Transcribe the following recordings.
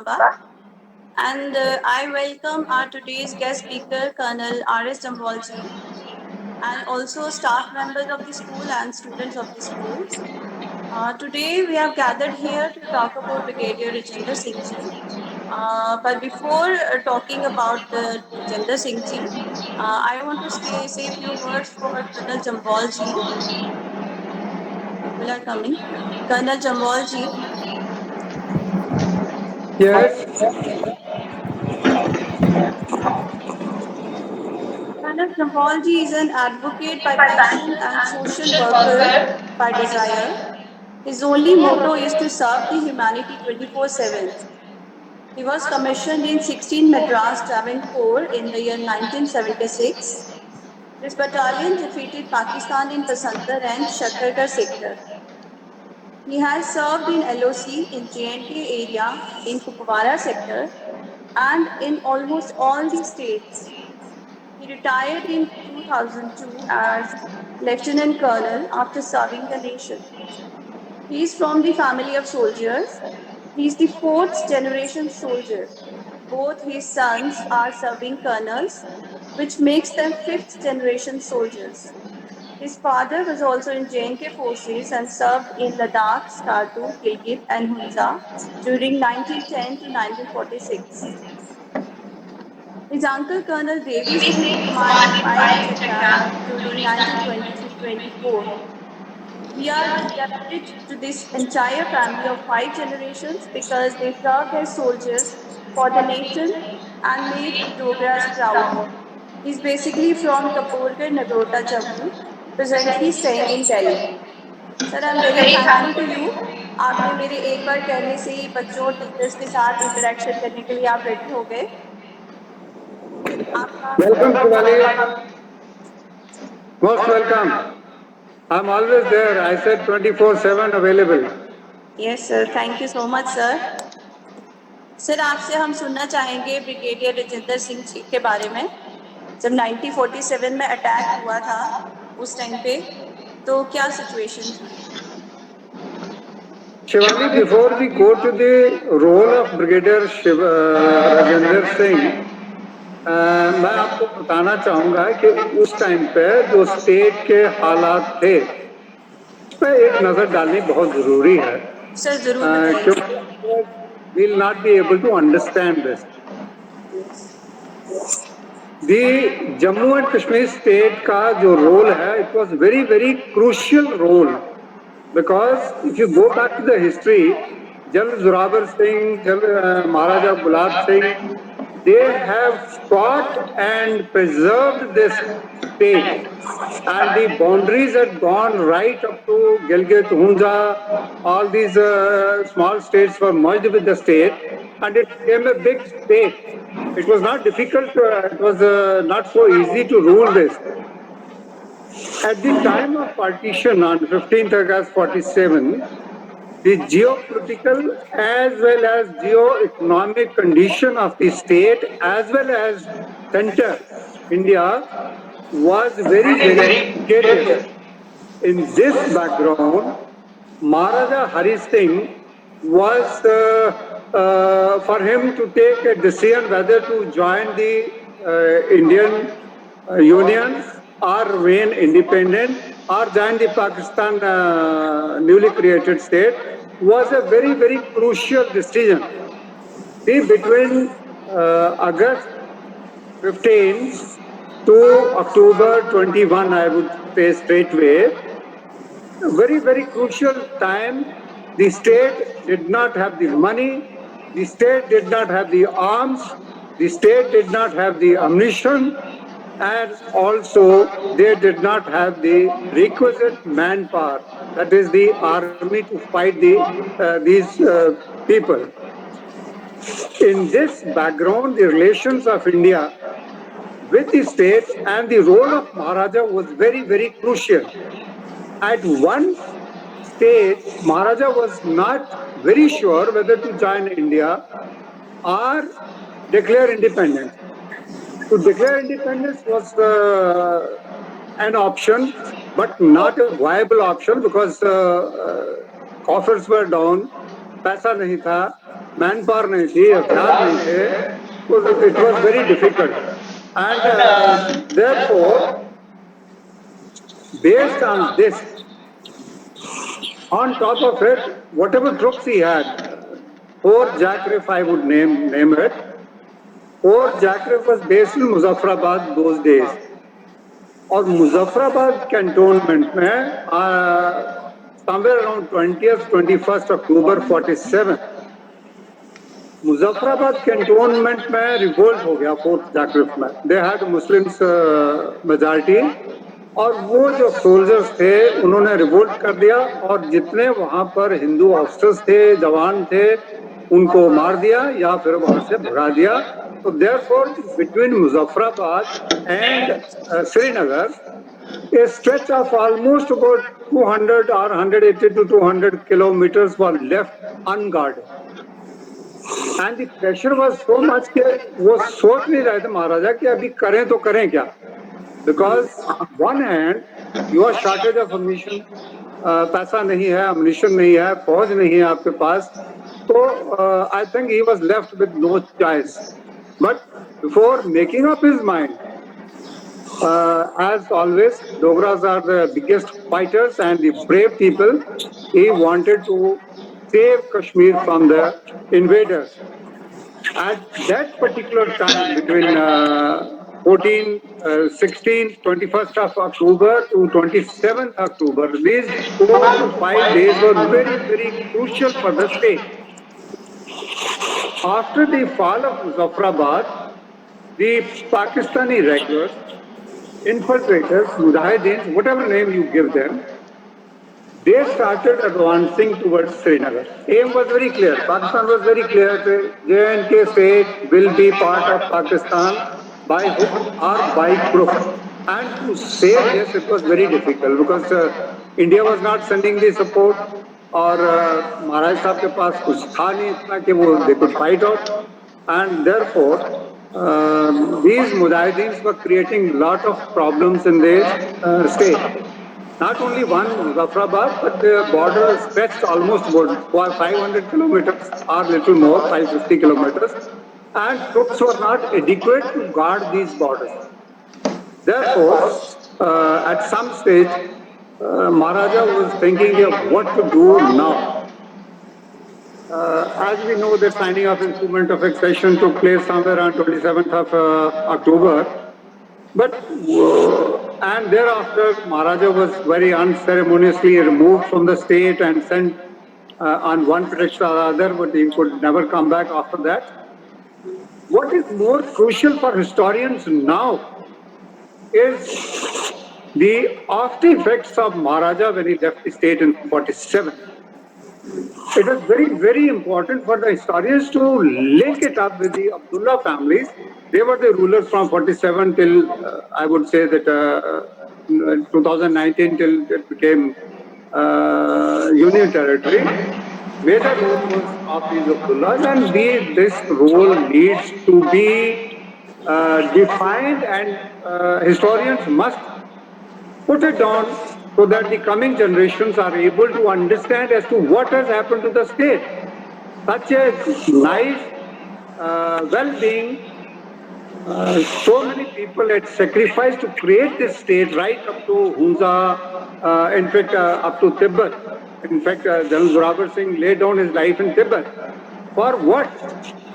And I welcome our today's guest speaker, Colonel R.S. Jambhalji, and also staff members of the school and students of the school. Today we have gathered here to talk about Brigadier Rajendra Singh Ji. But before talking about Rajendra Singh Ji, I want to say a few words for Colonel Jambhalji. People are coming. Colonel Jambhalji. Yes, Colonel Jambhalji is an advocate by passion and social worker by desire. His only motto is to serve the humanity 24/7. He was commissioned in 16 Madras Travancore in the year 1976. This battalion defeated Pakistan in Pasantar and Shakargarh sector. He has served in LOC in J&K area, in Kupwara sector, and in almost all the states. He retired in 2002 as Lieutenant Colonel after serving the nation. He is from the family of soldiers. He is the fourth generation soldier. Both his sons are serving colonels, which makes them fifth generation soldiers. His father was also in J&K forces and served in Ladakh, Skardu, Gilgit, and Hunza during 1910 to 1946. His uncle Colonel Devi Singh commanded 5 Chakan during 1923-24. We are indebted to this entire family of 5 generations because they served as soldiers for the nation and made Dogras proud. He's basically from Kapurgarh, Nagrota, Jammu, presently staying in Delhi. Sir, I'm very thankful to you. आपने मेरे एक बार कहने से ही बच्चों और teachers के साथ interaction करने के लिए आप रेडी हो गए. welcome Shivali. Most welcome. I'm always there. I said 24/7 available. Yes, sir. Thank you so much, sir. Sir आपसे हम सुनना चाहेंगे ब्रिगेडियर राजेंद्र सिंह जी के बारे में. जब 1947 में अटैक हुआ था उस टाइम पे तो क्या सिचुएशन थी? Shivali, before we go to the role of Brigadier Rajendra Singh, मैं आपको बताना चाहूंगा कि उस टाइम पे जो स्टेट के हालात थे उस पर एक नजर डालनी बहुत जरूरी है. सर जरूर बताइए. क्योंकि we'll not be able to understand this. The Jammu and Kashmir state का जो रोल है, it was very crucial role because if you go back to the history, General Zorawar Singh, Maharaja Gulab Singh, they have fought and preserved this state, and the boundaries had gone right up to Gilgit, Hunza. All these small states were merged with the state, and it became a big state. It was not difficult, it was not so easy to rule this. At the time of partition on 15th August 47, the geopolitical as well as geo-economic condition of the state as well as center, India, was very precarious. In this background, Maharaja Hari Singh was for him to take a decision whether to join the Indian Union or remain independent or join the Pakistan newly created state was a very crucial decision. See, between August 15 to October 21, I would say straightway, very crucial time. The state did not have the money, the state did not have the arms, the state did not have the ammunition, and also they did not have the requisite manpower, that is the army, to fight these people. In this background, the relations of India with the state and the role of Maharaja was very crucial. At one stage, Maharaja was not very sure whether to join India or declare independence. To declare independence was an option, but not a viable option because coffers were down, paisa nahi tha, man power नहीं थी, हथियार नहीं थे, it was very difficult. And therefore, based on this, on top of it, whatever troops he had, four Jackrif I would name it. Four Jackrif was based in Muzaffarabad those days. और Muzaffarabad cantonment में somewhere around 20th 21st October 47 Muzaffarabad cantonment में revolt हो गया fourth जागृत में. They had Muslims majority और वो जो सोल्जर्स थे उन्होंने रिवोल्ट कर दिया और जितने वहां पर हिंदू ऑफिसर्स थे, जवान थे, उनको मार दिया या फिर वहां से भगा दिया. तो therefore between Muzaffarabad and Srinagar a stretch of almost about 200 or 180 to 200 kilometers were left unguarded. And the pressure was so much कि वो सोच नहीं रहे थे महाराजा कि अभी करें तो करें क्या. Because on one hand, you are shortage of ammunition, पैसा नहीं है, ammunition नहीं है, फौज नहीं है आपके पास. तो I think he was left with no choice. But before making up his mind, as always, Dogras are the biggest fighters and the brave people. He wanted to save Kashmir from the invaders. At that particular time, between 14, 16, 21st of October to 27th October, these 4 to 5 days were very, very crucial for the state. After the fall of Muzaffarabad, the Pakistani regulars, infiltrators, mujahideen, whatever name you give them, they started advancing towards Srinagar. Aim was very clear. Pakistan was very clear that J&K state will be part of Pakistan by hook or by crook. And to say this, it was very difficult because India was not sending the support और महाराज साहब के पास कुछ था नहीं इतना कि वो they could fight out. And therefore, these mujahideens were creating a lot of problems in the state. Not only one Muzaffarabad, but the border stretched almost about 500 kilometers or little more, 550 kilometers, and troops were not adequate to guard these borders. Therefore, at some stage, Maharaja was thinking of what to do now. As we know, the signing of instrument of accession took place somewhere on 27th of October. But, and thereafter, Maharaja was very unceremoniously removed from the state and sent on one pretext or other, but he could never come back after that. What is more crucial for historians now is the after effects of Maharaja when he left the state in 47. It is very, very important for the historians to link it up with the Abdullah families. They were the rulers from 47 till, I would say that 2019 till it became Union territory. Major role was of these Abdullahs, and this role needs to be defined, and historians must put it down so that the coming generations are able to understand as to what has happened to the state. Such a nice, well-being, so many people had sacrificed to create this state right up to Hunza, in fact, up to Tibet. In fact, General Zorawar Singh laid down his life in Tibet. For what?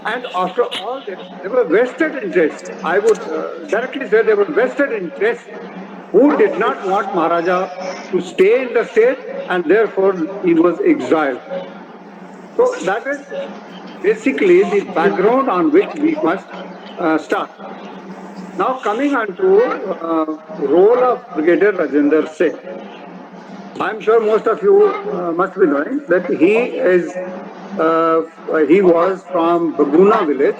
And after all this, there were vested interests. I would directly say there were vested interests who did not want Maharaja to stay in the state, and therefore he was exiled. So that is basically the background on which we must start. Now coming on to role of Brigadier Rajinder Singh. I'm sure most of you must be knowing that he was from Baguna village,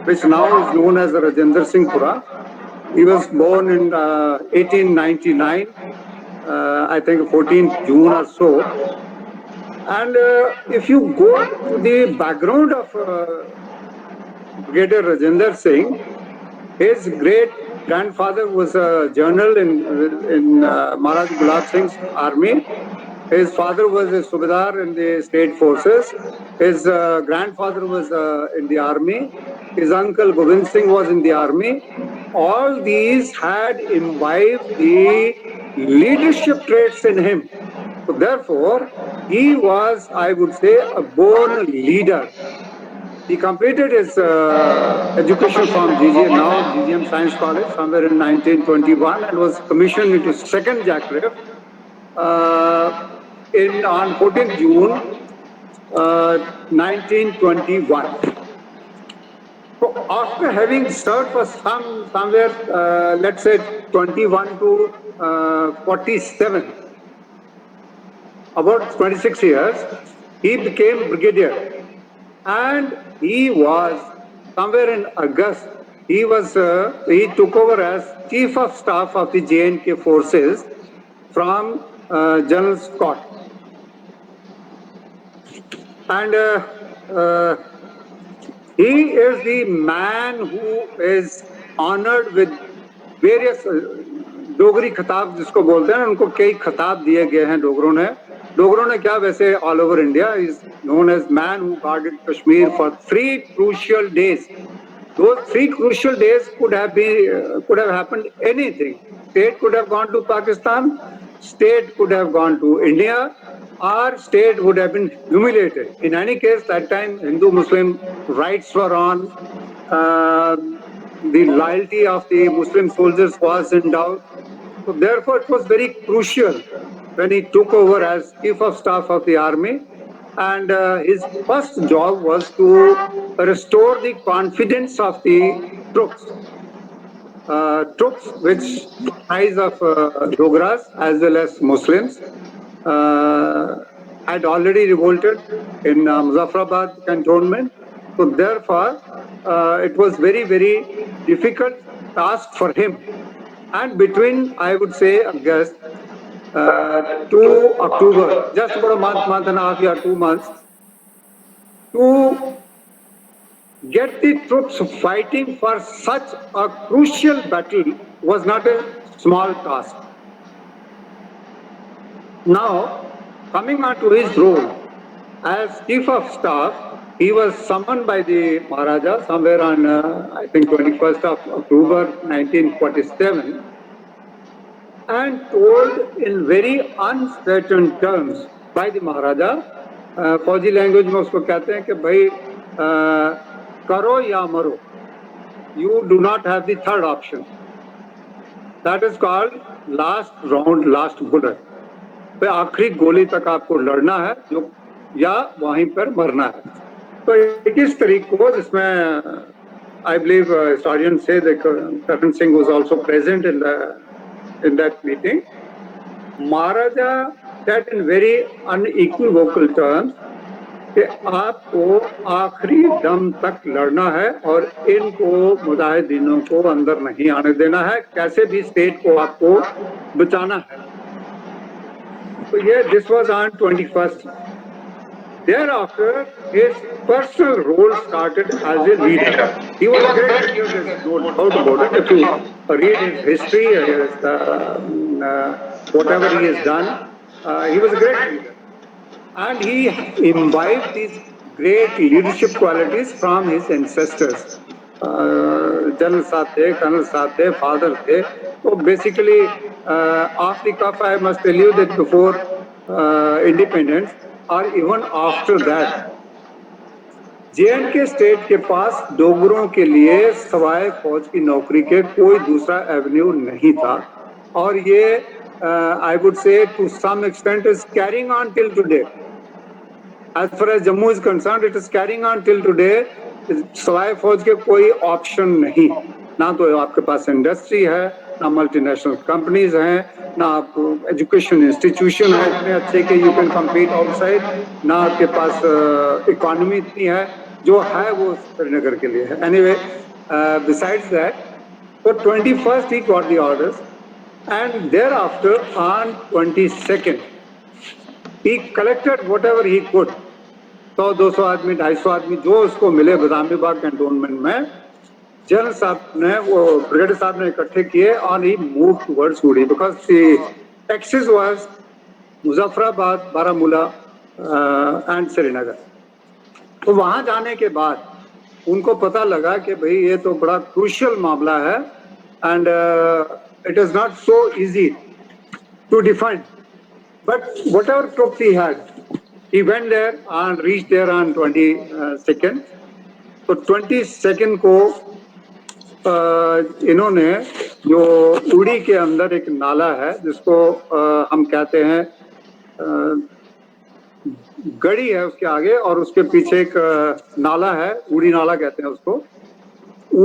which now is known as the Rajinder Singhpura. He was born in 1899, I think 14th June or so. And if you go to the background of Brigadier Rajinder Singh, his great grandfather was a general in Maharaj Gulab Singh's army, His father was a subedar in the state forces. His grandfather was in the army. His uncle Gobind Singh was in the army. All these had imbibed the leadership traits in him. So therefore, he was, I would say, a born leader. He completed his education from GGM, now GGM Science College, somewhere in 1921, and was commissioned into second jackraft on 14th June 1921. So after having served for somewhere, let's say 21 to 47, about 26 years, he became brigadier. And he was somewhere in August, he took over as chief of staff of the J&K forces from General Scott. And he is the man who is honored with various Dogri खिताब जिसको बोलते हैं, उनको कई खिताब दिए गए हैं डोगरों ने क्या, वैसे all over India is known as man who guarded Kashmir for 3 crucial days. Those 3 crucial days could have happened anything. State could have gone to Pakistan, state could have gone to India, or state would have been humiliated. In any case, that time Hindu-Muslim rights were on. The loyalty of the Muslim soldiers was in doubt. So therefore, it was very crucial when he took over as Chief of Staff of the Army. And his first job was to restore the confidence of the troops. Troops which comprise of Dogras as well as Muslims had already revolted in Muzaffarabad cantonment. So therefore, it was very, very difficult task for him. And between, I would say, August to October, just about a month and a half, or 2 months, to get the troops fighting for such a crucial battle was not a small task. Now, coming on to his role as Chief of Staff, he was summoned by the Maharaja somewhere on, I think, 21st of October 1947, and told in very uncertain terms by the Maharaja, फौजी language में उसको कहते हैं कि भाई करो या मरो, you do not have the third option. That is called last round, last bullet. तो आखिरी गोली तक आपको लड़ना है जो या वहीं पर मरना है. तो 21 तारीख को, जिसमें I believe historians say that Karan Singh was also present in that meeting. Maharaja said in very unequivocal terms कि आपको आखिरी दम तक लड़ना है और इनको मुजाहिदीनों को अंदर नहीं आने देना है, कैसे भी स्टेट को आपको बचाना है. So yeah, this was on 21st. Thereafter, his personal role started as a leader. He was a great leader, there's no doubt about it. If you read his history, whatever he has done, he was a great leader. And he imbibed these great leadership qualities from his ancestors. General Sahib the, Colonel Sahib the, father the. So basically, off the cuff, I must tell you that before independence, or even after that, J&K state के पास डोगरों के लिए सवाए फौज की नौकरी के कोई दूसरा एवेन्यू नहीं था. और ये I would say to some extent is carrying on till today. As far as Jammu is concerned, it is carrying on till today. सवाए फौज के कोई ऑप्शन नहीं. ना तो आपके पास इंडस्ट्री है, ना मल्टीनेशनल कंपनीज हैं, ना आपको एजुकेशन इंस्टीट्यूशन है इतने अच्छे कि यू कैन कम्पीट आउटसाइड, ना आपके पास इकोनॉमी इतनी है. जो है वो श्रीनगर के लिए है. एनीवे, बिसाइड्स दैट, तो 21st he got the orders, and thereafter on 22nd he collected whatever he could. 100-200 आदमी, 250 आदमी जो उसको मिले बदामी बाग कैंटोनमेंट में, जनरल साहब ने, वो ब्रिगेडियर साहब ने इकट्ठे किए, और ही मूव टुवर्ड्स उड़ी, because the axis was Muzaffarabad, Baramulla and Srinagar. तो वहां जाने के बाद उनको पता लगा कि भाई ये तो बड़ा क्रूशियल मामला है and it is not so easy to define, but whatever troops he had, he went there and reached there on 22nd। तो 22nd को इन्होंने जो उड़ी के अंदर एक नाला है जिसको हम कहते हैं गड़ी है उसके आगे और उसके पीछे एक नाला है, उड़ी नाला कहते हैं उसको।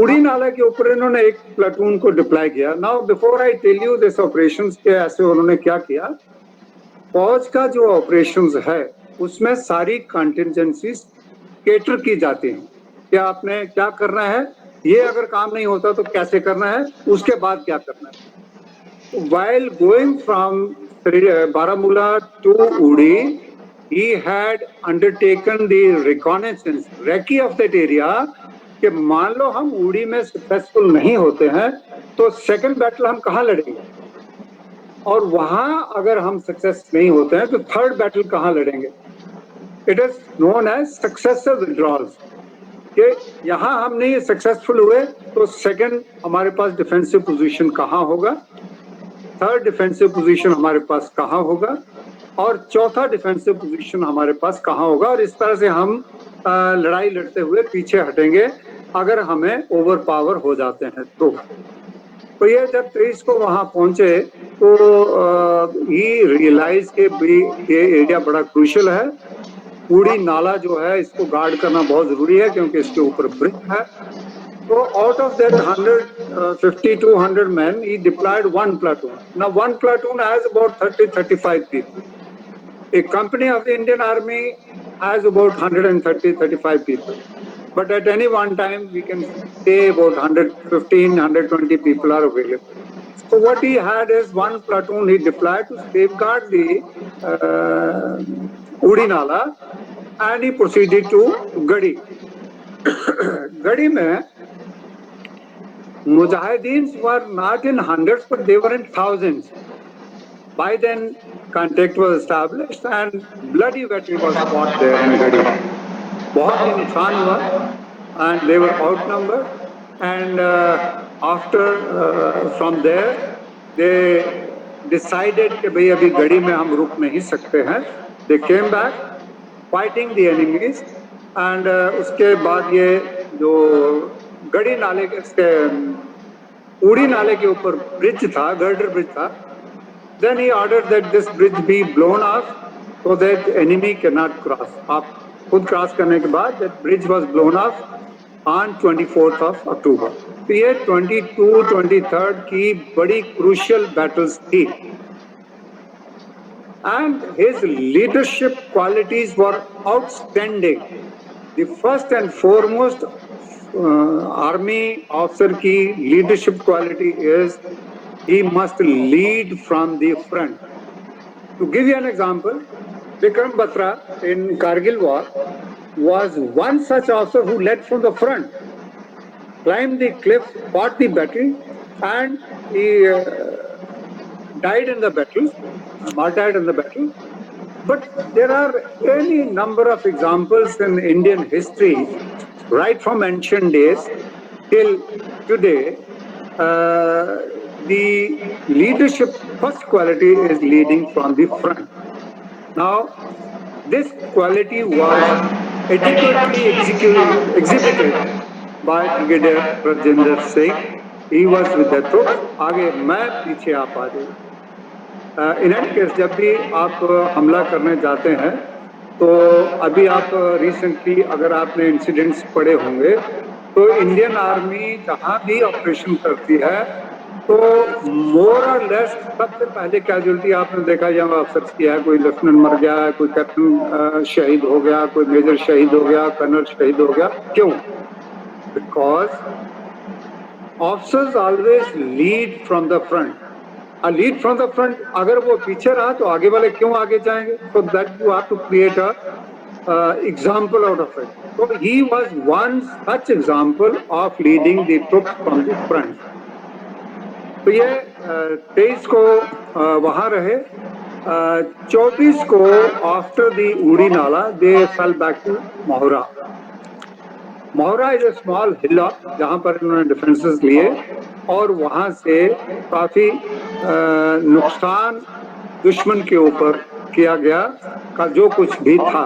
उड़ी नाला के ऊपर इन्होंने एक प्लाटून को डिप्लॉय किया। Now before I tell you this operations के ऐसे उन्होंने क्या किया, फौज का जो ऑपरेशंस है उसमें सारी कंटिजेंसीज केटर की जाती हैं कि आपने क्या करना है, ये अगर काम नहीं होता तो कैसे करना है, उसके बाद क्या करना है। While going from Baramulla to Uri, he had undertaken the reconnaissance, recce of that area, कि मान लो हम उड़ी में सक्सेसफुल नहीं होते हैं तो सेकंड बैटल हम कहाँ लड़ेंगे, और वहां अगर हम सक्सेस नहीं होते हैं तो थर्ड बैटल कहाँ लड़ेंगे। It is known as successive withdrawals, कि यहाँ हम नहीं सक्सेसफुल हुए तो सेकंड हमारे पास डिफेंसिव पोजीशन कहाँ होगा, थर्ड डिफेंसिव पोजीशन हमारे पास कहाँ होगा, और चौथा डिफेंसिव पोजीशन हमारे पास कहाँ होगा। और इस तरह से हम लड़ाई लड़ते हुए पीछे हटेंगे अगर हमें ओवर पावर हो जाते हैं तो ये जब 23 को वहां पहुंचे तो ही रियलाइज के ये एरिया बड़ा क्रूशियल है, उड़ी नाला जो है इसको गार्ड करना बहुत जरूरी है क्योंकि इसके ऊपर ब्रिज है। तो out of that 150 to 100 men he deployed one platoon. Now one platoon has about 30-35 people. A company of the Indian Army has about 130-35 people, but at any one time we can say about 115-120 people are available. So what he had is one platoon he deployed to safeguard the Udi Nala, and he proceeded to Gadi. Gadi mein Mujahideens were not in hundreds, but they were in thousands. By then, contact was established and bloody battle was fought there in Gadi. बहुत ही नुकसान हुआ and they were outnumbered, and after from there they decided कि भाई अभी गढ़ी में हम रुक नहीं सकते हैं। They came back fighting the enemies, and उसके बाद ये जो गढ़ी नाले के उड़ी नाले के ऊपर ब्रिज था, गर्डर ब्रिज था, then he ordered that this bridge be blown off so that enemy cannot cross. आप खुद क्रॉस करने के बाद that bridge was blown off on 24th of October. तो ये 22-23 की बड़ी क्रूशियल बैटल्स थी, and his leadership qualities were outstanding. The first and foremost army officer की leadership quality is he must lead from the front. To give you an example, Vikram Batra in Kargil war was one such officer who led from the front, climbed the cliff, fought the battle, and he died in the battle, martyred in the battle. But there are any number of examples in Indian history, right from ancient days till today. The leadership first quality is leading from the front. Now, this quality was adequately exhibited by Brigadier Rajinder Singh. He was with the troops. आगे मैं पीछे आप आ जाइए। In any case जब भी आप हमला करने जाते हैं तो अभी आप रिसेंटली अगर आपने इंसिडेंट्स पढ़े होंगे तो इंडियन आर्मी जहाँ भी ऑपरेशन करती है तो मोर और लेस सबसे पहले कैजुअलिटी आपने देखा जब अफसर किया है, कोई लेफ्टिनेंट मर गया है, कोई कैप्टन शहीद हो गया, कोई मेजर शहीद हो गया, कर्नल शहीद हो गया। क्यों? Because officers always lead from the front. Lead from the front अगर वो पीछे रहा तो आगे वाले क्यों आगे जाएंगे? So that you have to create a example out of it. So he was one such example of leading the troops from the front. तो ये 23 को वहां रहे 24 को after the Uri Nala, they fell back to Mahura. Mahura is a small hillock जहां पर इन्होंने defences लिए और वहां से काफी नुकसान दुश्मन के ऊपर किया गया का जो कुछ भी था.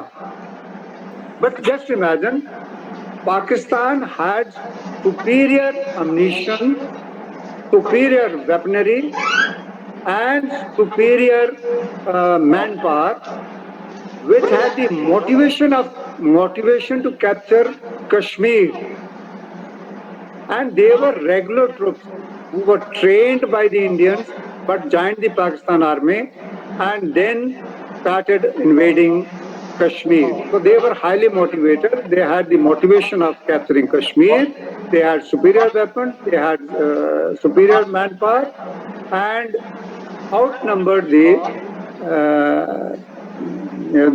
But just imagine, Pakistan had superior ammunition, superior weaponry, and superior manpower, which had the motivation to capture Kashmir. And they were regular troops who were trained by the Indians but joined the Pakistan army and then started invading Kashmir. So they were highly motivated. They had the motivation of capturing Kashmir. They had superior weapons. They had superior manpower and outnumbered these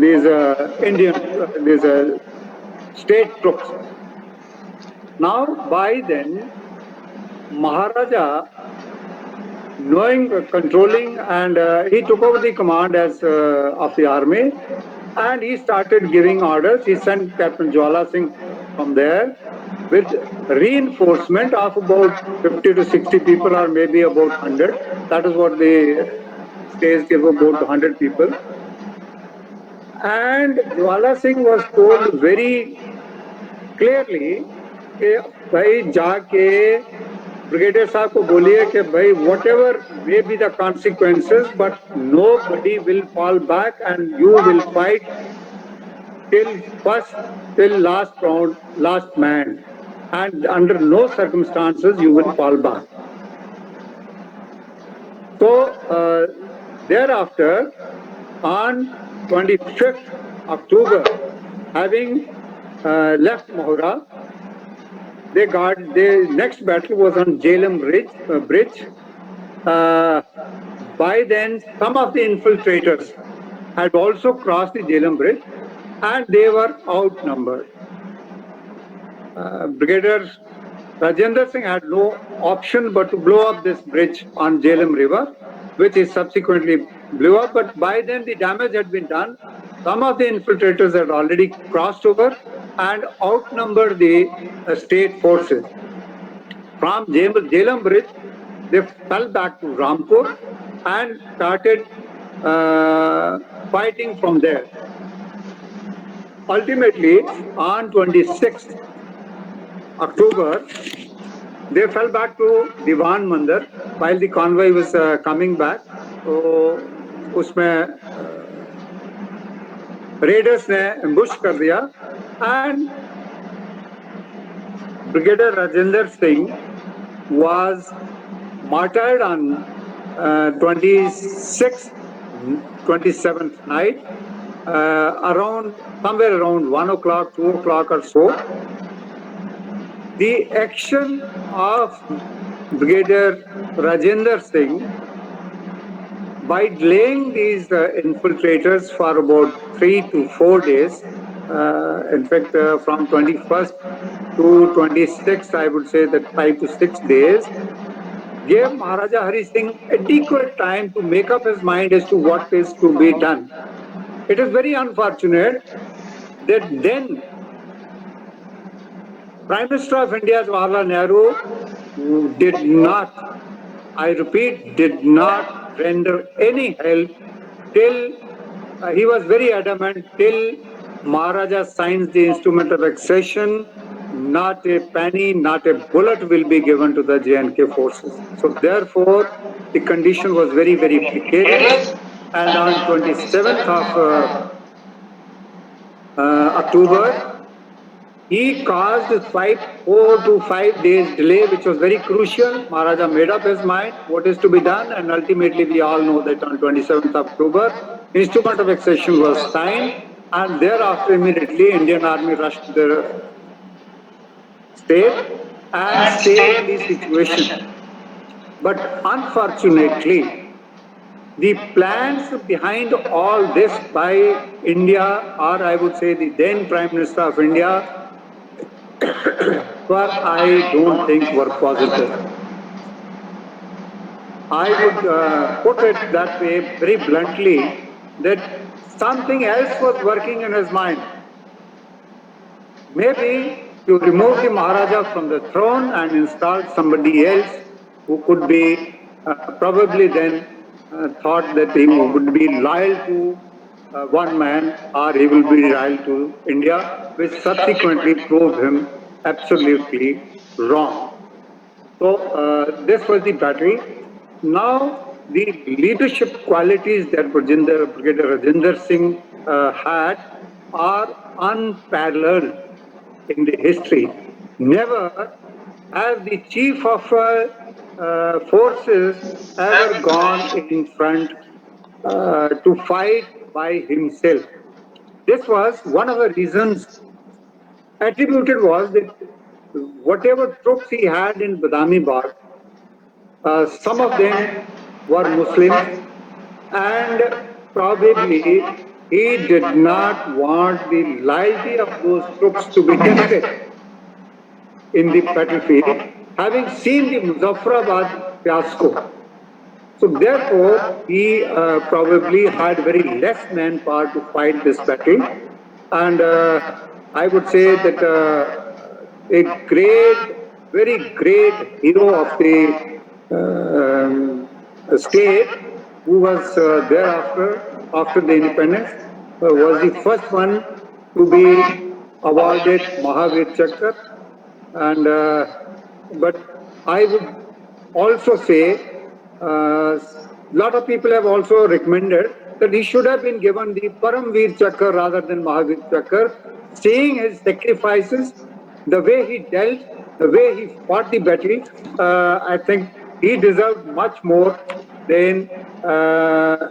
these state troops. Now, by then, Maharaja, controlling, and he took over the command of the army, and he started giving orders. He sent Captain Jwala Singh from there with reinforcement of about 50 to 60 people, or maybe about 100. That is what the states gave, about 100 people. And Jwala Singh was told very clearly कि भाई जाके brigadier साहब को बोलिए कि भाई whatever may be the consequences, but nobody will fall back and you will fight till last round, last man, and under no circumstances you will fall back. So thereafter, on 25th October, having left Mahura, their next battle was on Jhelum Bridge. By then, some of the infiltrators had also crossed the Jhelum Bridge, and they were outnumbered. Brigadier Rajendra Singh had no option but to blow up this bridge on Jhelum River, which he subsequently blew up. But by then, the damage had been done. Some of the infiltrators had already crossed over and outnumbered the state forces. From Jhelum Bridge, they fell back to Rampur and started fighting from there. Ultimately, on 26th October, they fell back to Diwan Mandir while the convoy was coming back. So, उसमें raiders ने ambush कर दिया, and Brigadier Rajendra Singh was martyred on 27th night, somewhere around 1 o'clock, 2 o'clock or so. The action of Brigadier Rajendra Singh, by delaying these infiltrators for about 3 to 4 days, in fact, from 21st to 26th, I would say that 5 to 6 days, gave Maharaja Hari Singh adequate time to make up his mind as to what is to be done. It is very unfortunate that then Prime Minister of India, Jawaharlal Nehru, did not, I repeat, did not render any help till he was very adamant till Maharaja signs the instrument of accession. Not a penny, not a bullet will be given to the J&K forces. So therefore, the condition was very, very precarious. And on 27th of October, he caused 4 to 5 days delay, which was very crucial. Maharaja made up his mind what is to be done, and ultimately we all know that on 27th October, instrument of accession was signed, and thereafter immediately Indian Army rushed to the state and saved the situation. But unfortunately, the plans behind all this by India, or I would say the then Prime Minister of India, I don't think were positive. I would put it that way very bluntly, that something else was working in his mind. Maybe to remove the Maharaja from the throne and install somebody else who could be probably then thought that he would be loyal to one man or he will be loyal to India, which subsequently proved him absolutely wrong. So this was the battle. Now the leadership qualities that Brigadier Rajinder Singh had are unparalleled in the history. Never has the chief of forces ever gone in front to fight by himself. This was one of the reasons attributed was that whatever troops he had in Badami Bagh, some of them were Muslims, and probably he did not want the loyalty of those troops to be tested in the battlefield, having seen the Muzaffarabad fiasco. So therefore, he probably had very less manpower to fight this battle, and I would say that a great, very great hero of the state, who was thereafter, after the independence, was the first one to be awarded Mahavir Chakra. And but I would also say a lot of people have also recommended that he should have been given the Paramveer Chakra rather than Mahavir Chakra, seeing his sacrifices, the way he dealt, the way he fought the battle. I think he deserved much more than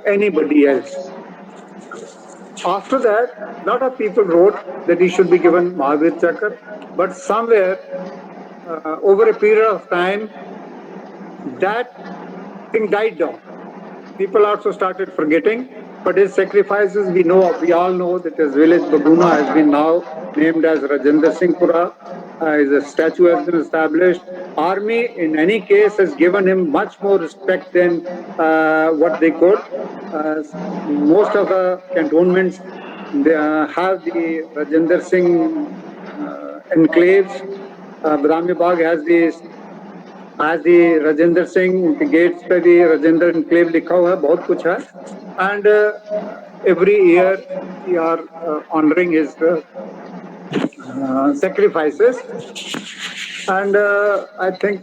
anybody else. After that, a lot of people wrote that he should be given Mahavir Chakra, but somewhere over a period of time, that thing died down. People also started forgetting, but his sacrifices, we all know that his village Baguna has been now named as Rajinder Singh Pura. His statue has been established. Army, in any case, has given him much more respect than what they could. Most of the cantonments they, have the Rajinder Singh enclaves. Badami Bagh has the Rajendra Singh उनके gets पे भी Rajendra enclave लिखा हुआ है, बहुत कुछ है. And every year we are honoring his sacrifices, and I think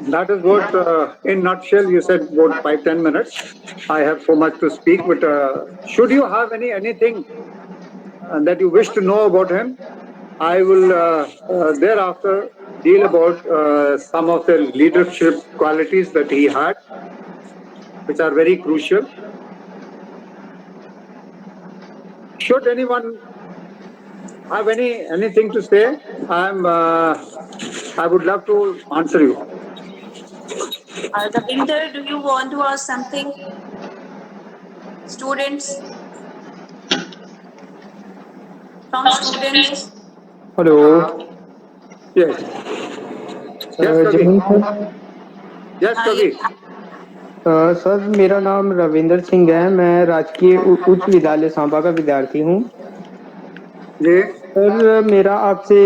that is what in nutshell. You said about 5-10 minutes. I have so much to speak, but should you have anything that you wish to know about him, I will thereafter deal about some of the leadership qualities that he had, which are very crucial. Should anyone have anything to say, I would love to answer you. Ravinder, do you want to ask something? Students? From students? Hello. Yes. Yes, जय Kavi. Hind sir. Yes, Kavi. Sir मेरा नाम रविंदर सिंह है. मैं राजकीय उच्च विद्यालय सांबा का विद्यार्थी हूँ. जी. सर मेरा आपसे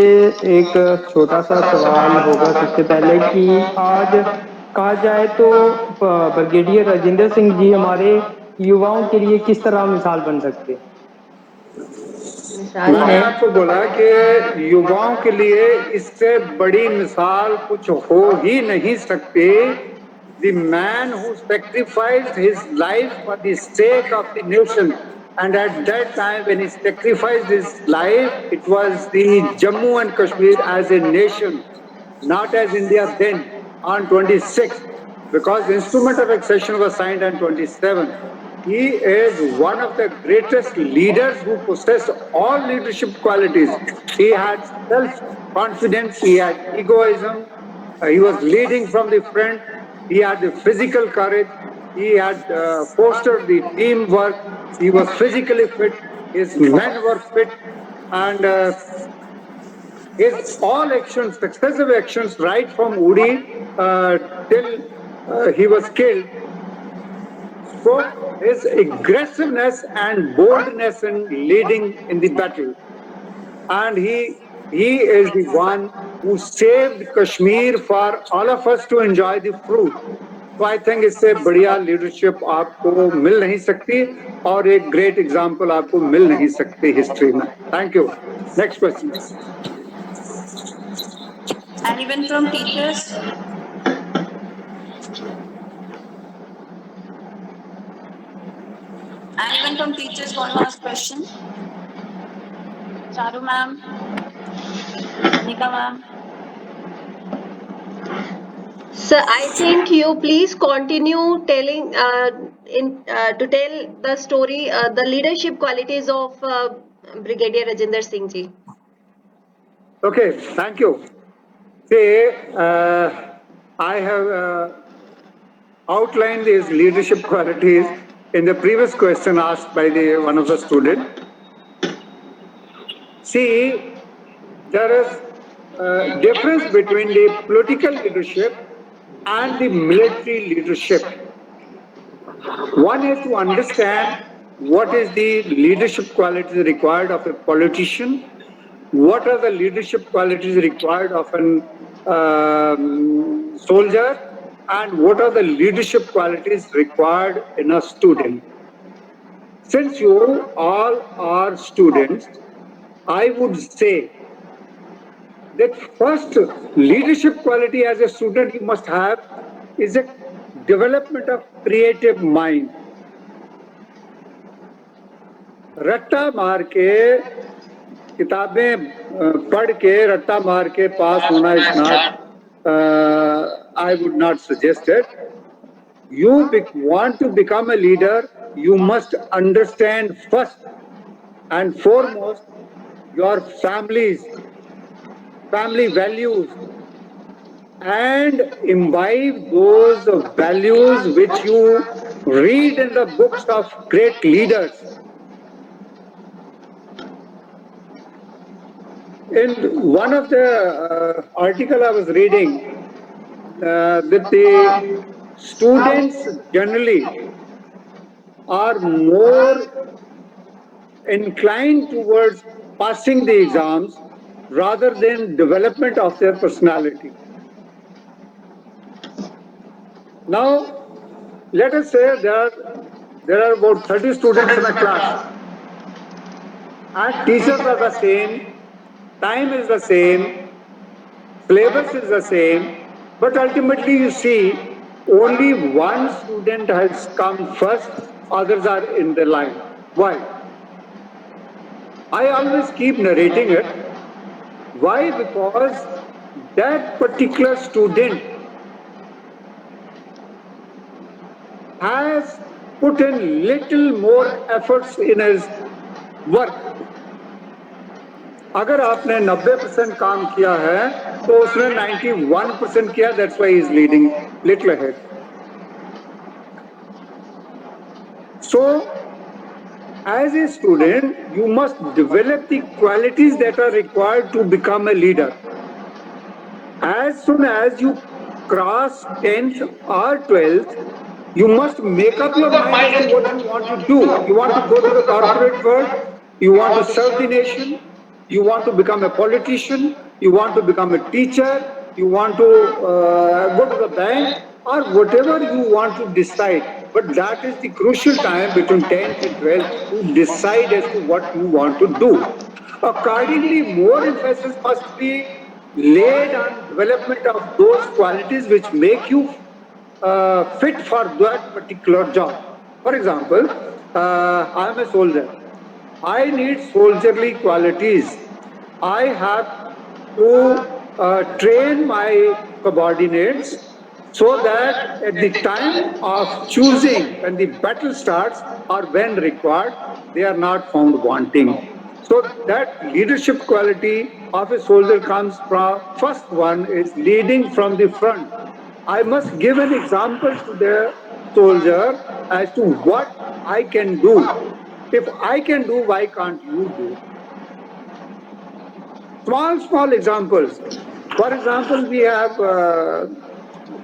एक छोटा सा सवाल होगा सबसे पहले कि आज कहा जाए तो ब्रिगेडियर राजेंद्र सिंह जी हमारे युवाओं के लिए किस तरह मिसाल बन सकते हैं. मैंने आपको बोला कि युवाओं के लिए इससे बड़ी मिसाल कुछ हो ही नहीं सकती. The man who sacrificed his life for the sake of the nation, and at that time when he sacrificed his life, it was the Jammu and Kashmir as a nation, not as India then, on 26th, because the instrument of accession was signed on 27th. He is one of the greatest leaders who possessed all leadership qualities. He had self-confidence, he had egoism, he was leading from the front, he had the physical courage, he had fostered the teamwork, he was physically fit, his men were fit, and his all actions, successive actions, right from Uri till he was killed, spoke his aggressiveness and boldness in leading in the battle. And he is the one who saved Kashmir for all of us to enjoy the fruit. तो I think इससे बढ़िया leadership आपको मिल नहीं सकती और एक great example आपको मिल नहीं सकती हिस्ट्री में. Thank you. Next question. Anyone from teachers? Anyone from teachers want to ask question? Charu ma'am, Nika ma'am. Sir, I think you please continue telling to tell the story, the leadership qualities of Brigadier Rajinder Singh ji. Okay, thank you. See, I have outlined these leadership qualities in the previous question asked by one of the students. See, there is a difference between the political leadership and the military leadership. One is to understand what is the leadership qualities required of a politician, what are the leadership qualities required of an soldier, and what are the leadership qualities required in a student. Since you all are students, I would say that first leadership quality as a student you must have is a development of creative mind. रट्टा मार के किताबें पढ़ के रट्टा मार के पास होना is not I would not suggest it. You want to become a leader, you must understand first and foremost your family values and imbibe those values which you read in the books of great leaders. In one of the article I was reading, that the students generally are more inclined towards passing the exams rather than development of their personality. Now, let us say there are about 30 students in a class, and teachers are the same, time is the same, syllabus is the same, but ultimately you see only one student has come first, others are in the line. Why? I always keep narrating it. Why? Because that particular student has put in little more efforts in his work. अगर आपने 90% काम किया है तो उसने 91% किया, that's why he is leading little ahead. So, as a student, you must develop the qualities that are required to become a leader. As soon as you cross 10th or 12th, you must make up your mind as to what you want to do. You want to go to the corporate world, you want to serve the nation, you want to become a politician, you want to become a teacher, you want to go to the bank, or whatever you want to decide. But that is the crucial time between 10th and 12th to decide as to what you want to do. Accordingly, more emphasis must be laid on development of those qualities which make you fit for that particular job. For example, I am a soldier. I need soldierly qualities. I have to train my subordinates so that at the time of choosing, when the battle starts or when required, they are not found wanting. So that leadership quality of a soldier comes from, first one is leading from the front. I must give an example to the soldier as to what I can do. If I can do, why can't you do? Small examples. For example, we have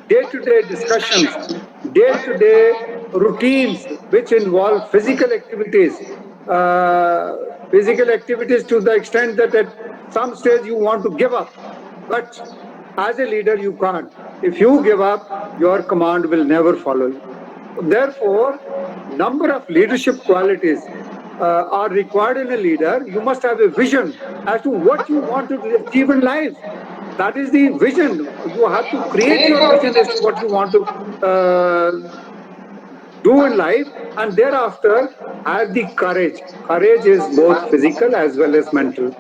day-to-day discussions, day-to-day routines which involve physical activities to the extent that at some stage you want to give up. But as a leader, you can't. If you give up, your command will never follow you. Therefore, number of leadership qualities are required in a leader. You must have a vision as to what you want to achieve in life. That is the vision. You have to create your vision as to what you want to do in life, and thereafter have the courage. Courage is both physical as well as mental.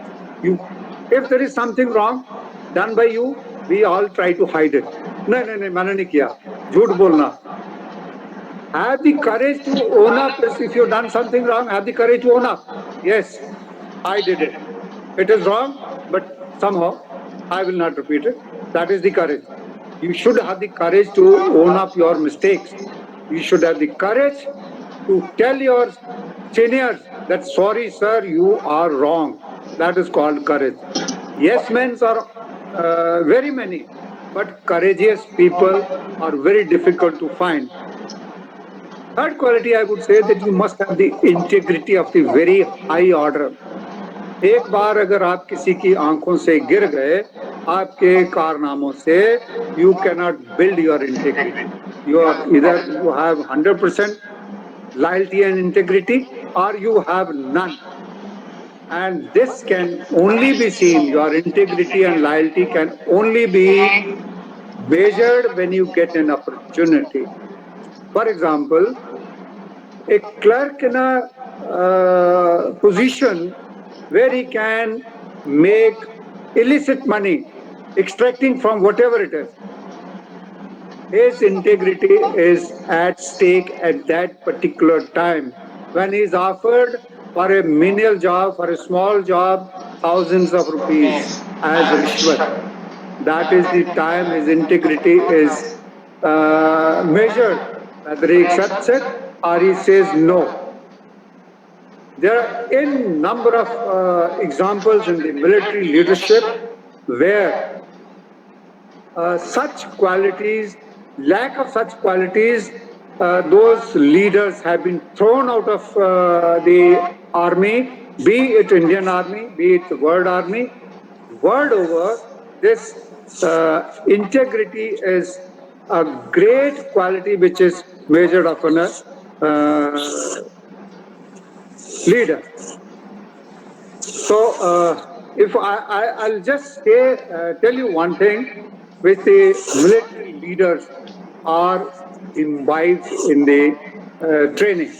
If there is something wrong done by you, we all try to hide it. No, no, no, मैंने नहीं किया. झूठ बोलना. Have the courage to own up. If you've done something wrong, have the courage to own up. Yes, I did it. It is wrong, but somehow I will not repeat it. That is the courage. You should have the courage to own up your mistakes. You should have the courage to tell your seniors that, sorry, sir, you are wrong. That is called courage. Yes, men are very many, but courageous people are very difficult to find. Third quality, I would say that you must have the integrity of the very high order. एक बार अगर आप किसी की आंखों से गिर गए आपके कारनामों से, you cannot build your integrity. Either you have 100% loyalty and integrity, or you have none. And this can only be seen, your integrity and loyalty can only be measured when you get an opportunity. For example, a clerk in a position where he can make illicit money, extracting from whatever it is, his integrity is at stake at that particular time. When he is offered for a menial job, for a small job, thousands of rupees as rishwat, that is the time his integrity is measured, whether he accepts it or he says no. There are a number of examples in the military leadership where such qualities, lack of such qualities, those leaders have been thrown out of the army, be it Indian Army, be it the World Army. World over, this integrity is a great quality which is measured upon a leader. So, if I'll just tell you one thing, which the military leaders are imbibed in the training.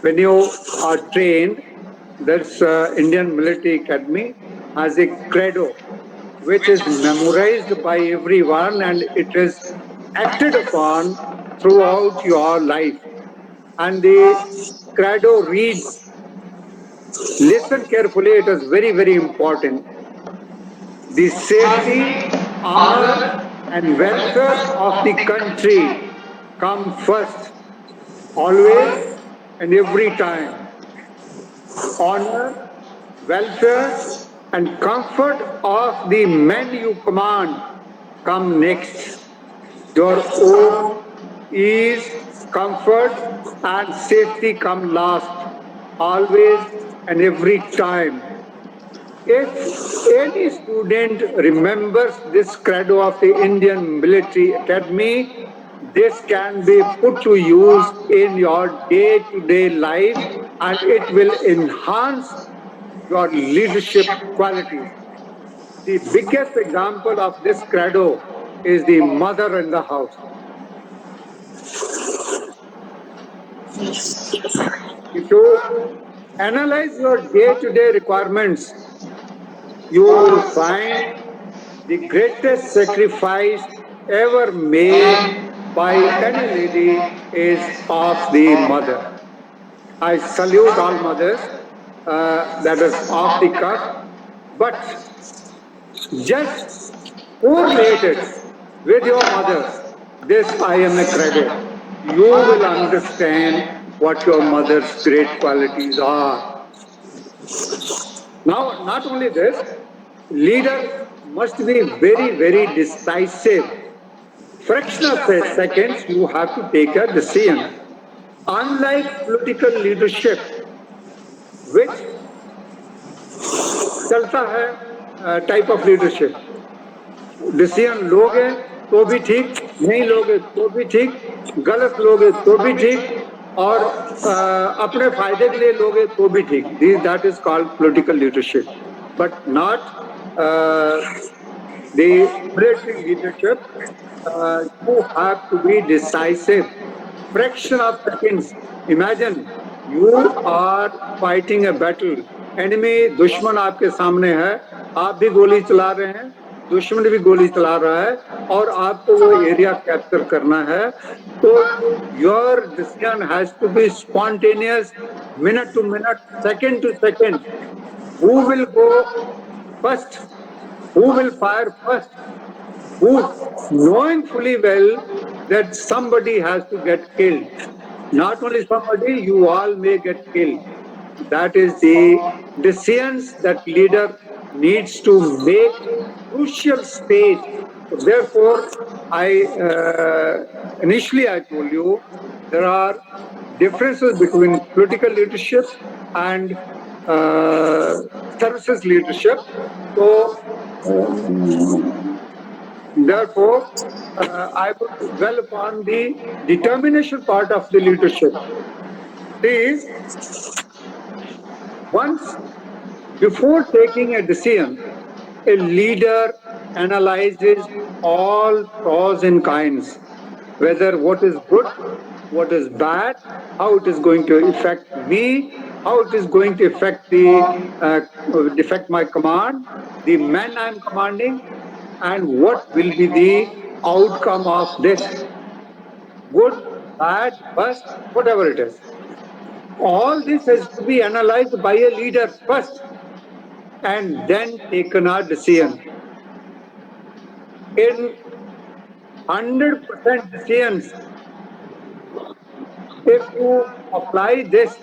When you are trained, there's Indian Military Academy has a credo, which is memorized by everyone and it is acted upon throughout your life. And the credo reads, listen carefully, it is very, very important. The safety, honor, and welfare of the country come first, always and every time. Honor, welfare, and comfort of the men you command come next. Your own ease, comfort, and safety come last, always and every time. If any student remembers this credo of the Indian Military Academy, this can be put to use in your day-to-day life and it will enhance your leadership qualities. The biggest example of this credo is the mother in the house. If you analyze your day-to-day requirements, you will find the greatest sacrifice ever made by any lady is of the mother. I salute all mothers, that is off the cuff, but just correlate it with your mother. This I am a credo. You will understand what your mother's great qualities are. Now, not only this, leader must be very, very decisive. fraction of a seconds, you have to take a decision. Unlike political leadership, which चलता है type of leadership, decision लोगे तो भी ठीक, नहीं लोगे तो भी ठीक, गलत लोगे तो भी ठीक, और अपने फायदे के लिए लोगे तो भी ठीक. That is called political leadership, but not the military leadership. You have to be decisive. Fraction of seconds. Imagine you are fighting a battle. Enemy, दुश्मन आपके सामने है, आप भी गोली चला रहे हैं, दुश्मन भी गोली चला रहा है, और आपको वो एरिया कैप्चर करना है. तो your decision has to be spontaneous, minute to minute, second to second. Who will go first? Who will fire first? Who, knowing fully well that somebody has to get killed. Not only somebody, you all may get killed. That is the decisions that leader needs to make crucial stage. Therefore, initially I told you there are differences between political leadership and services leadership. So therefore, I would dwell upon the determination part of the leadership. Please, once before taking a decision, a leader analyzes all pros and cons, whether what is good, what is bad, how it is going to affect me, how it is going to affect my command, the men I am commanding, and what will be the outcome of this. Good, bad, bust, whatever it is. All this has to be analyzed by a leader first and then taken a decision. In 100% decisions, if you apply this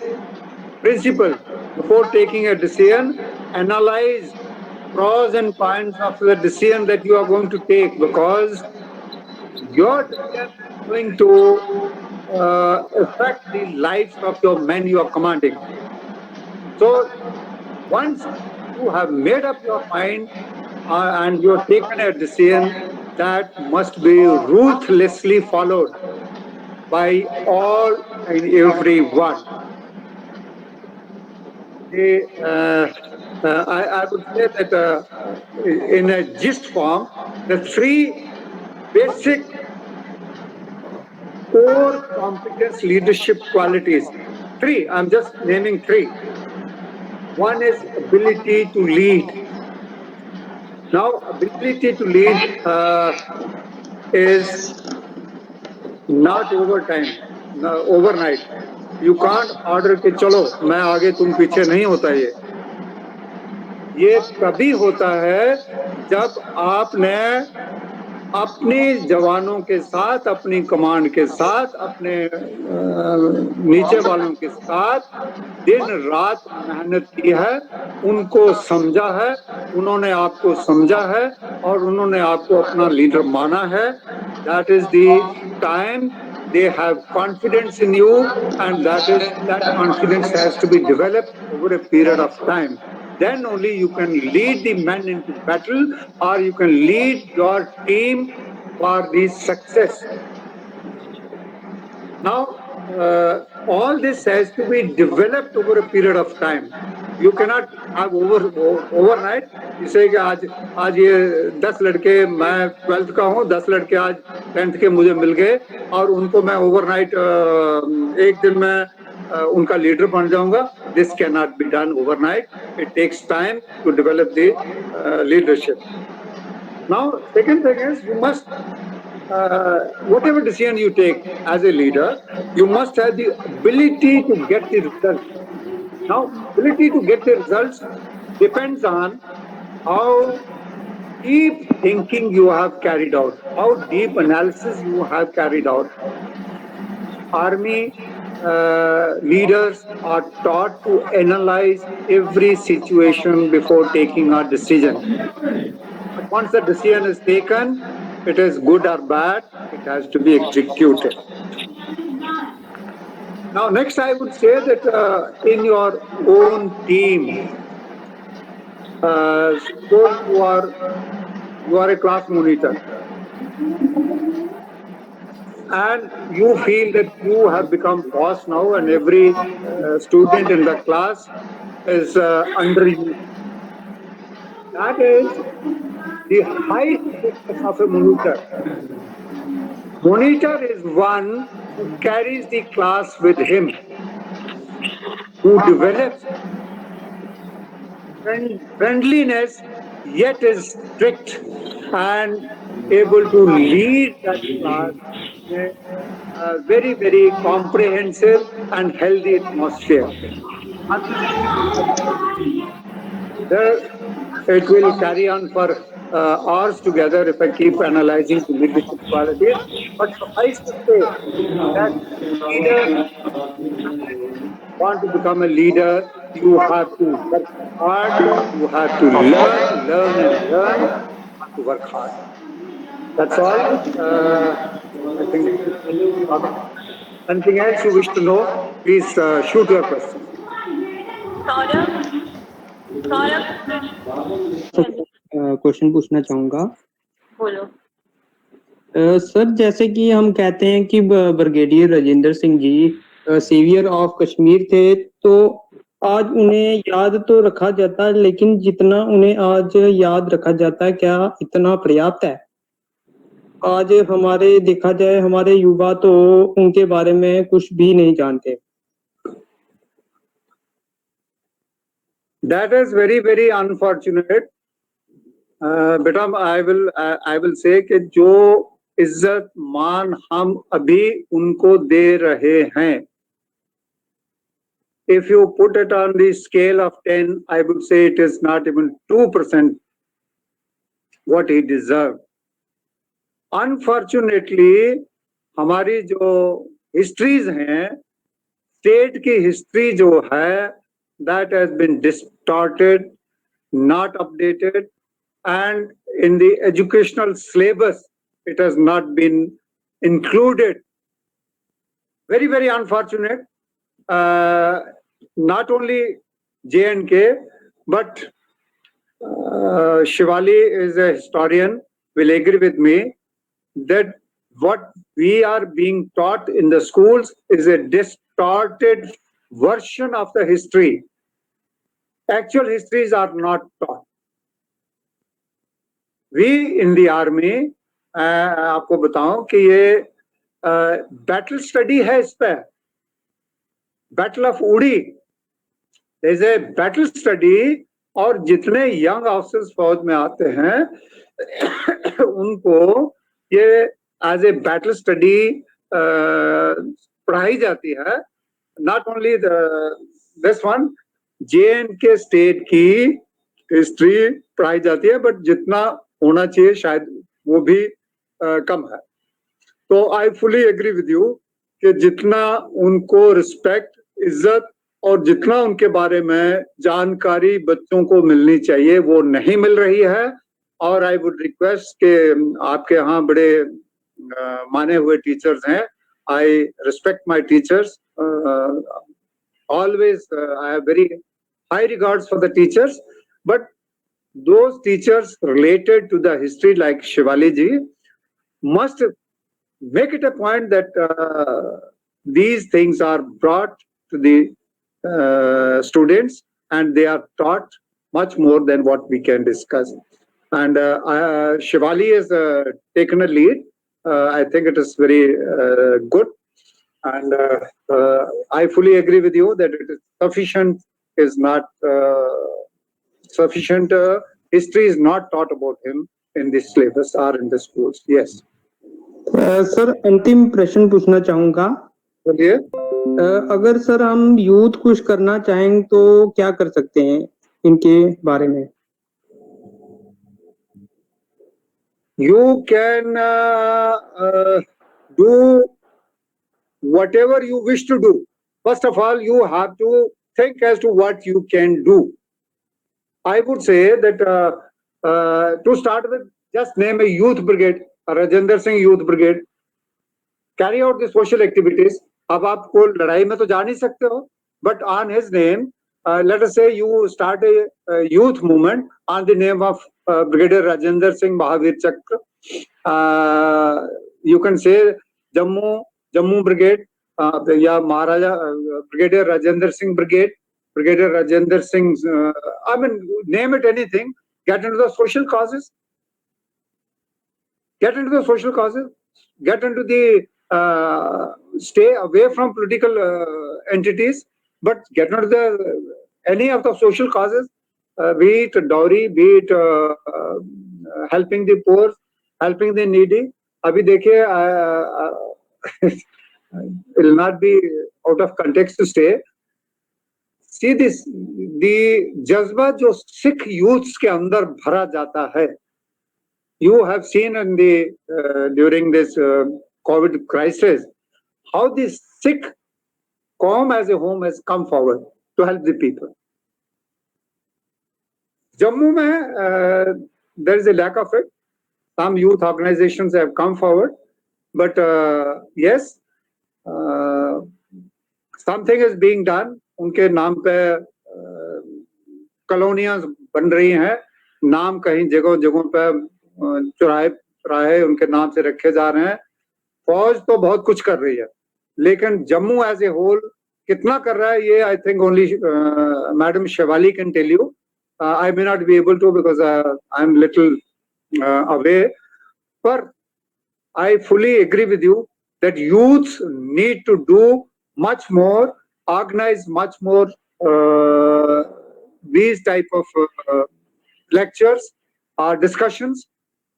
principle before taking a decision, analyze pros and cons of the decision that you are going to take, because your decision is going to affect the lives of your men you are commanding. So once you have made up your mind and you have taken a decision, that must be ruthlessly followed by all and everyone. I would say that in a gist form, the three basic core competence leadership qualities. Three, I'm just naming three. One is ability to lead. Now, ability to lead is not overnight. You can't order के चलो मैं आगे तुम पीछे, नहीं होता ये तभी होता है जब आपने अपने जवानों के साथ, अपनी कमांड के साथ, अपने नीचे वालों के साथ दिन रात मेहनत की है, उनको समझा है, उन्होंने आपको समझा है और उन्होंने आपको अपना लीडर माना है. That is the time they have confidence in you, and that confidence has to be developed over a period of time. Then only you can lead the men into battle, or you can lead your team for the success. Now, all this has to be developed over a period of time. You cannot have overnight. जैसे कि आज ये 10 लड़के, मैं 12th का हूँ, 10 लड़के आज 10th के मुझे मिल गए और उनको मैं ओवरनाइट एक दिन में उनका लीडर बन जाऊंगा. This cannot be done overnight. It takes time to develop the leadership. Now, second thing is, you must, whatever decision you take as a leader, you must have the ability to get the results. Now, ability to get the results depends on how deep thinking you have carried out, how deep analysis you have carried out. Army leaders are taught to analyze every situation before taking a decision. But once the decision is taken, it is good or bad, it has to be executed. Now, next, I would say that in your own team, suppose you are a class monitor, and you feel that you have become boss now, and every student in the class is under you. That is the high status of a monitor. Monitor is one who carries the class with him, who develops friendliness, yet is strict and able to lead that class in a very, very comprehensive and healthy atmosphere. There, it will carry on for hours together if I keep analyzing the leadership qualities. But suffice to say that leader want to become a leader, you have to work hard, you have to learn and learn, to work hard. That's all. I think anything else you wish to know, please shoot your question. Question पूछना चाहूंगा। बोलो। Sir, जैसे कि हम कहते हैं कि brigadier Rajendra Singh ji saviour of Kashmir थे, तो आज उन्हें याद तो रखा जाता है, लेकिन जितना उन्हें आज याद रखा जाता है, क्या इतना पर्याप्त है? आज हमारे देखा जाए, हमारे युवा तो उनके बारे में कुछ भी नहीं जानते। That is very, very unfortunate. बेटा, I will say कि जो इज्जत मान हम अभी उनको दे रहे हैं, if you put it on the scale of 10, I would say it is not even 2% what he deserved. Unfortunately, हमारी जो histories हैं, state की history जो है, that has been distorted, not updated, and in the educational syllabus, it has not been included. Very, very unfortunate. Not only J&K, but Shivali is a historian, will agree with me that what we are being taught in the schools is a distorted version of the history. Actual histories are not taught. We in the army, आपको बताऊं कि ये battle study है इस पे, battle of उड़ी, there is a battle study, और जितने यंग ऑफिसर्स फौज में आते हैं उनको ये एज ए बैटल स्टडी पढ़ाई जाती है. Not only this one, J&K state की हिस्ट्री पढ़ाई जाती है, बट जितना होना चाहिए शायद वो भी कम है. तो I fully agree with you कि जितना उनको रिस्पेक्ट, इज्जत और जितना उनके बारे में जानकारी बच्चों को मिलनी चाहिए वो नहीं मिल रही है. और आई वुड रिक्वेस्ट कि आपके यहाँ बड़े माने हुए टीचर्स हैं. I respect my teachers, always I have very high regards for the teachers, but those teachers related to the history like Shivali ji must make it a point that these things are brought to the students and they are taught much more than what we can discuss. And Shivali has taken a lead. I think it is very good. And I fully agree with you that it is sufficient, is not sufficient. History is not taught about him in the syllabus or in the schools. Yes. Sir, अंतिम प्रश्न पूछना चाहूंगा. बोलिए. अगर sir हम youth कुछ करना चाहें तो क्या कर सकते हैं इनके बारे में? You can do whatever you wish to do. First of all, you have to think as to what you can do. I would say that to start with, just name a youth brigade. Rajendra Singh youth brigade, carry out the social activities. अब आपको लड़ाई में तो जा नहीं सकते हो, but on his name, let us say you start a youth movement on the name of Brigadier Rajendra Singh Mahavir Chakra. You can say Jammu Brigade, या Maharaja Brigadier Rajendra Singh Brigade, Brigadier Rajendra Singh, I mean, name it anything. Get into the social causes. Get into the social causes. Get into the stay away from political entities, but get into the any of the social causes, be it dowry, be it helping the poor, helping the needy. Abhi dekhiye, it will not be out of context to say. See this, the jazba jo Sikh youths ke andar bhara jata hai. You have seen in the during this COVID crisis how the Sikh Qaum as a home has come forward to help the people. Jammu mein, there is a lack of it. Some youth organizations have come forward, but yes, something is being done. उनके नाम पे कॉलोनियां बन रही हैं, नाम कहीं जगह जगहों पे चौराहे उनके नाम से रखे जा रहे हैं. फौज तो बहुत कुछ कर रही है, लेकिन जम्मू एज ए होल कितना कर रहा है ये I think only madam Shewali can tell you. I may not be able to because I am little away, पर I fully agree with you that youths need to do much more, organize much more these type of lectures or discussions.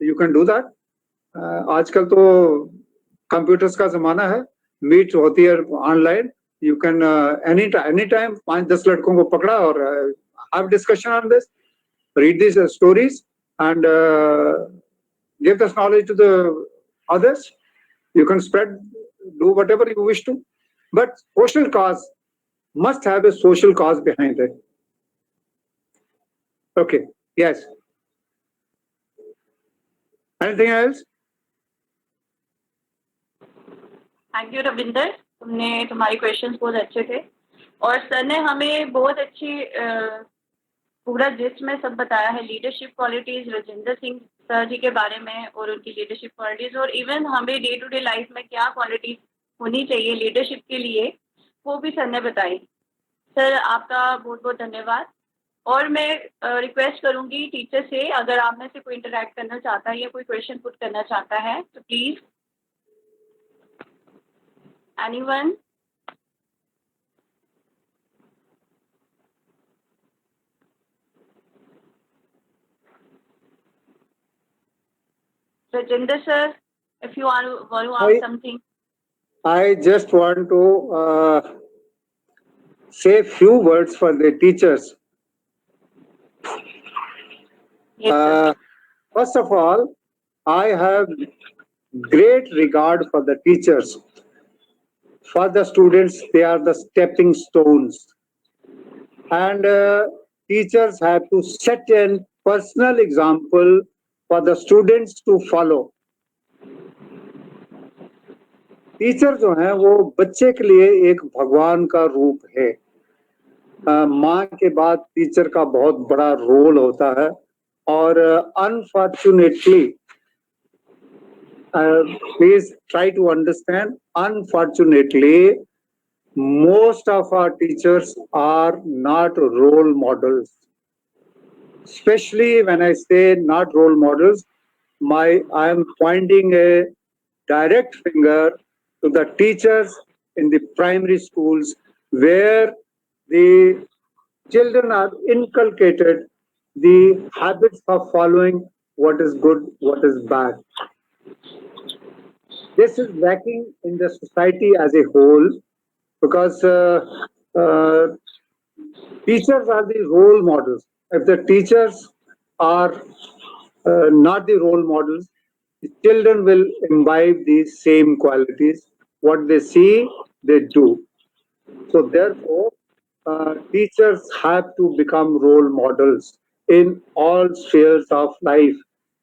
You can do that. आजकल तो computers का जमाना है, meet होती है online. You can anytime 5-10 लड़कों को पकड़ा और have discussion on this, read these stories and give this knowledge to the others. You can spread, do whatever you wish to, but social cause must have a social cause behind it. Okay, yes. Anything else? Thank you Ravinder, तुम्हारे questions बहुत अच्छे थे और sir ने हमें बहुत अच्छी पूरा जिस्ट में सब बताया है. Leadership qualities Rajendra Singh sir ji के बारे में और उनकी लीडरशिप क्वालिटीज, और इवन हमें डे टू डे लाइफ में क्या क्वालिटीज होनी चाहिए लीडरशिप के लिए वो भी सर ने बताई. सर आपका बहुत बहुत धन्यवाद. और मैं रिक्वेस्ट करूंगी टीचर से, अगर आप में से कोई इंटरेक्ट करना चाहता है या कोई क्वेश्चन पुट करना चाहता है तो please. Anyone? Rajendra sir, if you want to ask something. I just want to say a few words for the teachers. Yes, first of all, I have great regard for the teachers. For the students, they are the stepping stones. And teachers have to set a personal example for the students to follow. Teacher जो है वो बच्चे के लिए एक भगवान का रूप है. माँ के बाद टीचर का बहुत बड़ा रोल होता है और unfortunately, please try to understand, unfortunately most of our teachers are not role models. Especially when I say not role models, I am pointing a direct finger to the teachers in the primary schools where the children are inculcated the habits of following what is good, what is bad. This is lacking in the society as a whole because teachers are the role models. If the teachers are not the role models, the children will imbibe these same qualities. What they see, they do. So therefore, teachers have to become role models in all spheres of life.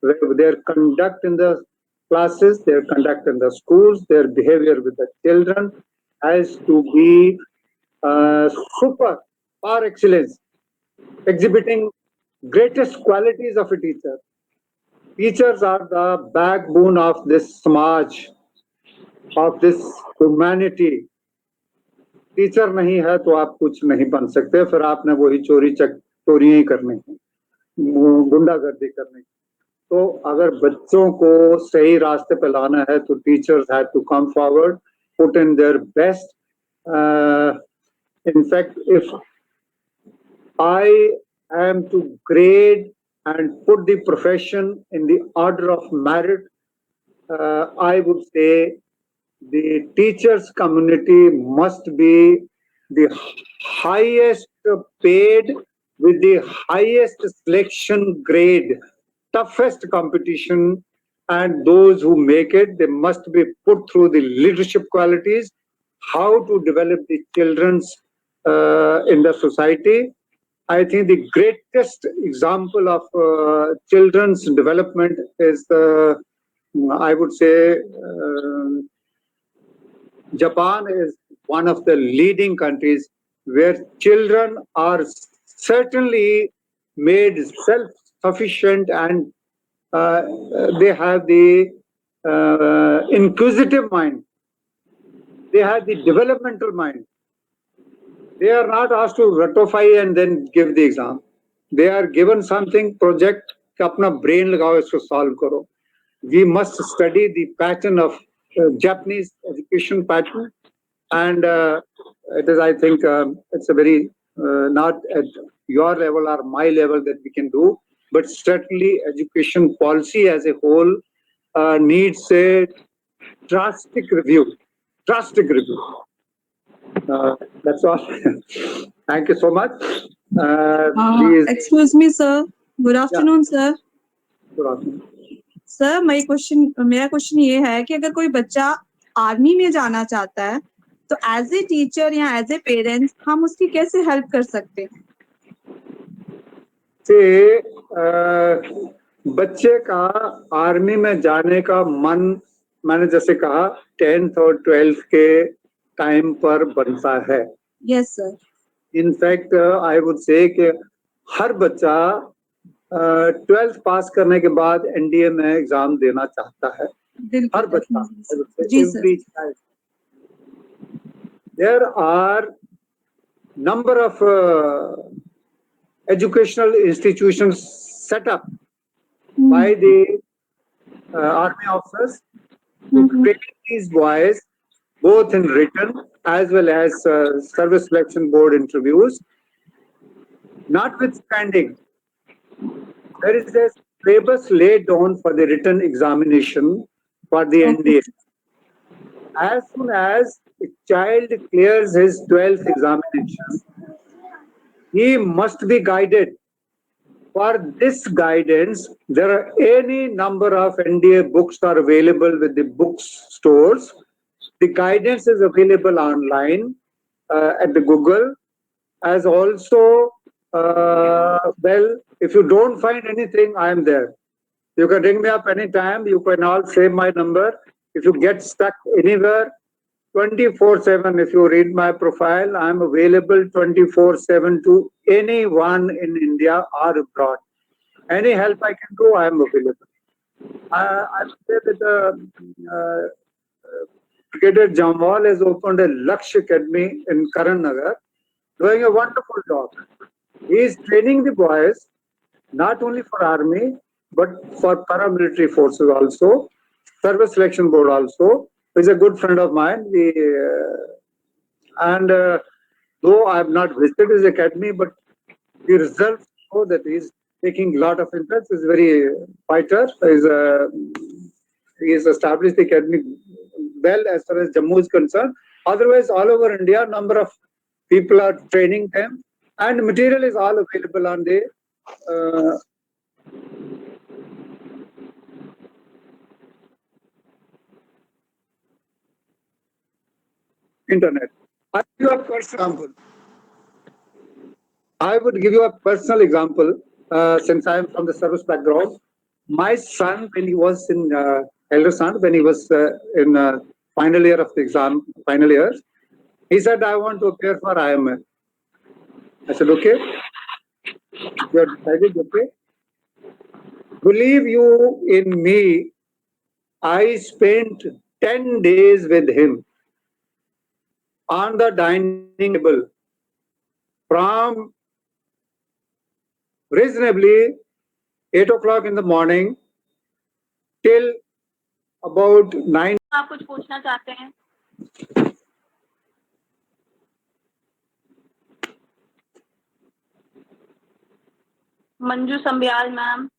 Their conduct in the classes, their conduct in the schools, their behavior with the children has to be super, par excellence, exhibiting greatest qualities of a teacher. Teachers are the backbone of this samaj, of this humanity. Teacher नहीं है तो आप कुछ नहीं बन सकते, फिर आपने वही चोरियां ही करनी है, गुंडागर्दी करनी है। तो अगर बच्चों को सही रास्ते पे लाना है तो teachers have to come forward, put in their best. In fact, if I am to grade and put the profession in the order of merit, I would say the teachers community must be the highest paid with the highest selection grade, toughest competition, and those who make it, they must be put through the leadership qualities, how to develop the children's in the society. I think the greatest example of children's development is I would say, Japan is one of the leading countries where children are certainly made self-sufficient, and they have the inquisitive mind. They have the developmental mind. They are not asked to ratify and then give the exam. They are given something, project, कि अपना brain लगाओ, इसको solve करो. We must study the pattern of Japanese education pattern, and it is, I think, it's a very not at your level or my level that we can do, but certainly education policy as a whole needs a drastic review. Drastic review. That's all. Thank you so much. Excuse me, sir. Good afternoon, sir. Good afternoon. Sir मेरा question ये है कि अगर कोई बच्चा army में जाना चाहता है तो एज ए टीचर या एज ए पेरेंट्स हम उसकी कैसे हेल्प कर सकते हैं? बच्चे का आर्मी में जाने का मन, मैंने जैसे कहा, 10th और 12th के टाइम पर बनता है. Yes sir. In fact I would say कि हर बच्चा 12th पास करने के बाद एनडीए में एग्जाम देना चाहता है. हर बच्चा. जी sir. There are number of educational institutions set up by the army officers to train these boys both in written as well as service selection board interviews. Notwithstanding, there is a syllabus laid down for the written examination for the NDA. As soon as a child clears his 12th examination, he must be guided. For this guidance, there are any number of NDA books are available with the bookstores. The guidance is available online at the Google, as also, well, if you don't find anything, I am there. You can ring me up anytime. You can all save my number. If you get stuck anywhere, 24/7, if you read my profile, I am available 24/7 to anyone in India or abroad. Any help I can do, I am available. I say that Brigadier Jamwal has opened a Lakshya Academy in Karan Nagar, doing a wonderful job. He is training the boys, not only for army, but for paramilitary forces also, service selection board also. He's a good friend of mine. Though I have not visited his academy, but the results show that he's taking a lot of interest. He's very fighter. He's established the academy well as far as Jammu is concerned. Otherwise, all over India, number of people are training them, and material is all available on the internet. I would give you a personal example, since I am from the service background. My son, when he was in elder son, when he was in final year of the exam, final year, he said, I want to appear for IMF. I said, okay. You have decided, okay. Believe you in me, I spent 10 days with him on the dining table from reasonably 8 o'clock in the morning till about 9. आप कुछ पूछना चाहते हैं? Manju संबियाल ma'am.